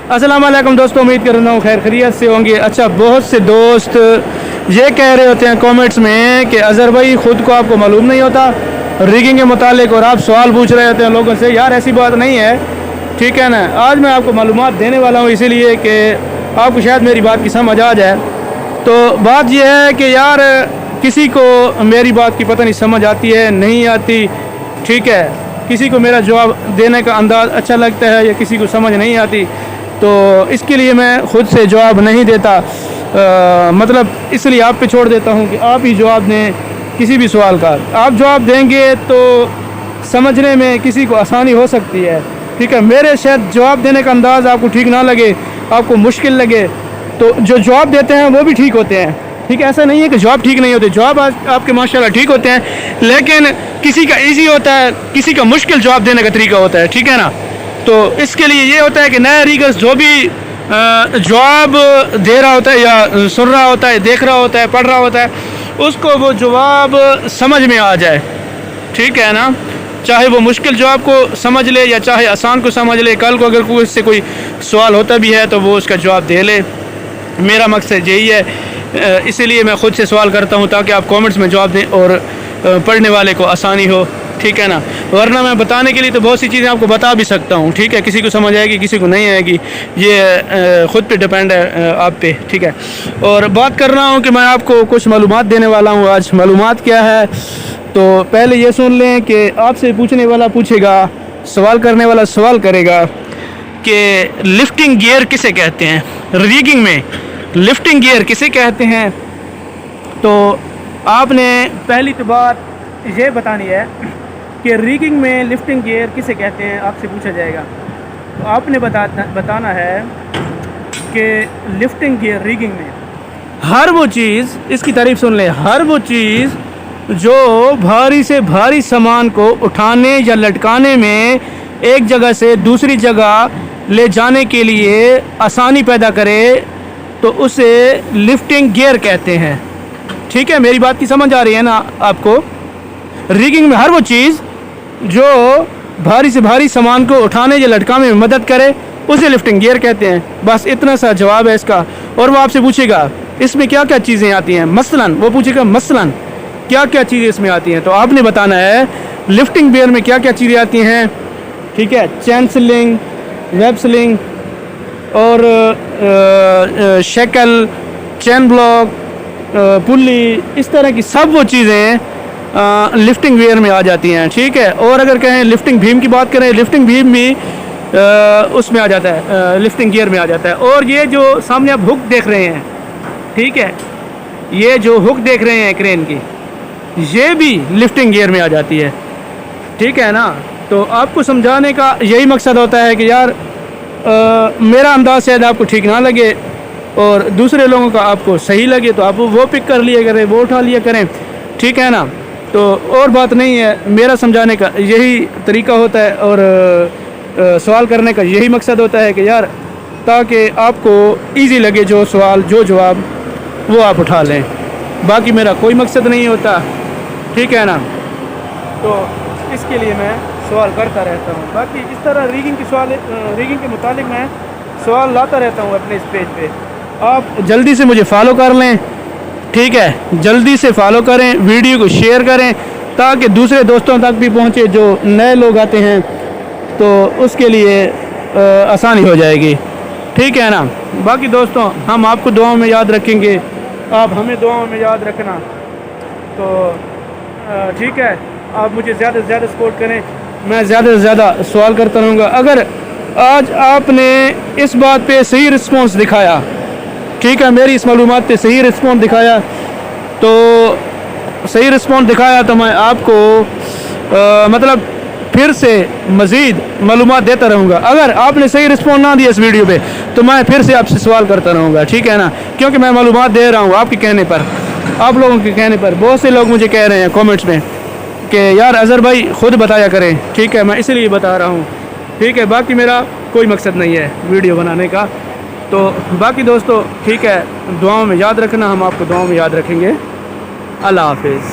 अस्सलाम वालेकुम दोस्तों, उम्मीद कर रहा हूँ खैर खैरियत से होंगे। अच्छा, बहुत से दोस्त ये कह रहे होते हैं कमेंट्स में कि अज़हर भाई ख़ुद को आपको मालूम नहीं होता रिगिंग के मुतालिक, और आप सवाल पूछ रहे होते हैं लोगों से। यार ऐसी बात नहीं है, ठीक है ना। आज मैं आपको मालूमात देने वाला हूँ इसीलिए कि आपको शायद मेरी बात की समझ आ जाए। तो बात यह है कि यार किसी को मेरी बात की पता नहीं समझ आती है नहीं आती, ठीक है। किसी को मेरा जवाब देने का अंदाज़ अच्छा लगता है या किसी को समझ नहीं आती, तो इसके लिए मैं ख़ुद से जवाब नहीं देता। मतलब इसलिए आप पे छोड़ देता हूँ कि आप ही जवाब दें किसी भी सवाल का। आप जवाब देंगे तो समझने में किसी को आसानी हो सकती है, ठीक है। मेरे शायद जवाब देने का अंदाज़ आपको ठीक ना लगे, आपको मुश्किल लगे, तो जो जवाब देते हैं वो भी ठीक होते हैं, ठीक है। ऐसा नहीं है कि जवाब ठीक नहीं होते, जवाब आपके माशाल्लाह ठीक होते हैं, लेकिन किसी का इजी होता है, किसी का मुश्किल जवाब देने का तरीका होता है, ठीक है ना। तो इसके लिए ये होता है कि नया रीगर्स जो भी जवाब दे रहा होता है या सुन रहा होता है, देख रहा होता है, पढ़ रहा होता है, उसको वो जवाब समझ में आ जाए, ठीक है ना। चाहे वो मुश्किल जवाब को समझ ले या चाहे आसान को समझ ले। कल को अगर कोई इससे कोई सवाल होता भी है तो वो उसका जवाब दे ले। मेरा मकसद यही है, इसीलिए मैं ख़ुद से सवाल करता हूँ ताकि आप कमेंट्स में जवाब दें और पढ़ने वाले को आसानी हो, ठीक है ना। वरना मैं बताने के लिए तो बहुत सी चीज़ें आपको बता भी सकता हूँ, ठीक है। किसी को समझ आएगी, किसी को नहीं आएगी, ये ख़ुद पे डिपेंड है आप पे, ठीक है। और बात कर रहा हूँ कि मैं आपको कुछ मालूमात देने वाला हूँ आज। मालूमात क्या है, तो पहले ये सुन लें कि आपसे पूछने वाला पूछेगा, सवाल करने वाला सवाल करेगा कि लिफ्टिंग गियर किसे कहते हैं। रिगिंग में लिफ्टिंग गियर किसे कहते हैं, तो आपने पहली तो बात ये बतानी है कि रिगिंग में लिफ्टिंग गियर किसे कहते हैं, आपसे पूछा जाएगा। तो आपने बताना है कि लिफ्टिंग गियर रिगिंग में हर वो चीज़, इसकी तारीफ सुन लें, हर वो चीज़ जो भारी से भारी सामान को उठाने या लटकाने में एक जगह से दूसरी जगह ले जाने के लिए आसानी पैदा करे, तो उसे लिफ्टिंग गियर कहते हैं, ठीक है। मेरी बात की समझ आ रही है ना आपको। रिगिंग में हर वो चीज़ जो भारी से भारी सामान को उठाने या लटकाने में मदद करे उसे लिफ्टिंग गियर कहते हैं। बस इतना सा जवाब है इसका। और वो आपसे पूछेगा इसमें क्या क्या चीज़ें आती हैं, मसलन वो पूछेगा मसलन क्या क्या चीज़ें इसमें आती हैं, तो आपने बताना है लिफ्टिंग गियर में क्या क्या चीज़ें आती हैं, ठीक है। चैन स्लिंग, वेब स्लिंग और शेकल, चैन ब्लॉक, पुल्ली, इस तरह की सब वो चीज़ें लिफ्टिंग गियर में आ जाती हैं, ठीक है। और अगर कहें लिफ्टिंग बीम की बात करें, लिफ्टिंग बीम भी उसमें आ जाता है, लिफ्टिंग गियर में आ जाता है। और ये जो सामने आप हुक देख रहे हैं, ठीक है, ये जो हुक देख रहे हैं क्रेन की, ये भी लिफ्टिंग गियर में आ जाती है, ठीक है ना। तो आपको समझाने का यही मकसद होता है कि यार मेरा अंदाज़ शायद आपको ठीक ना लगे और दूसरे लोगों का आपको सही लगे, तो आप वो पिक कर लिया करें, वो उठा लिया करें, ठीक है ना। तो और बात नहीं है, मेरा समझाने का यही तरीका होता है और सवाल करने का यही मकसद होता है कि यार ताकि आपको इजी लगे जो सवाल जो जवाब वो आप उठा लें। बाकी मेरा कोई मकसद नहीं होता, ठीक है ना। तो इसके लिए मैं सवाल करता रहता हूँ। बाकी इस तरह रिगिंग के मुतालिक मैं सवाल लाता रहता हूँ अपने इस पेज पे। आप जल्दी से मुझे फॉलो कर लें, ठीक है, जल्दी से फॉलो करें, वीडियो को शेयर करें ताकि दूसरे दोस्तों तक भी पहुँचे जो नए लोग आते हैं, तो उसके लिए आसानी हो जाएगी, ठीक है ना। बाकी दोस्तों हम आपको दुआओं में याद रखेंगे, आप हमें दुआओं में याद रखना। तो ठीक है, आप मुझे ज़्यादा से ज़्यादा सपोर्ट करें, मैं ज़्यादा से ज़्यादा सवाल करता रहूँगा। अगर आज आपने इस बात पे सही रिस्पॉन्स दिखाया, ठीक है, मेरी इस मालूमात पे सही रिस्पॉन्स दिखाया, तो सही रिस्पॉन्स दिखाया तो मैं आपको मतलब फिर से मज़ीद मालूमात देता रहूँगा। अगर आपने सही रिस्पॉन्स ना दिया इस वीडियो पे तो मैं फिर से आपसे सवाल करता रहूँगा, ठीक है ना। क्योंकि मैं मालूमात दे रहा हूँ आपके कहने पर, आप लोगों के कहने पर। बहुत से लोग मुझे कह रहे हैं कमेंट्स में कि यार अज़हर भाई ख़ुद बताया करें, ठीक है, मैं इसलिए बता रहा हूँ, ठीक है। बाकी मेरा कोई मकसद नहीं है वीडियो बनाने का। तो बाकी दोस्तों ठीक है, दुआओं में याद रखना, हम आपको दुआओं में याद रखेंगे। अल्लाह हाफ़िज़।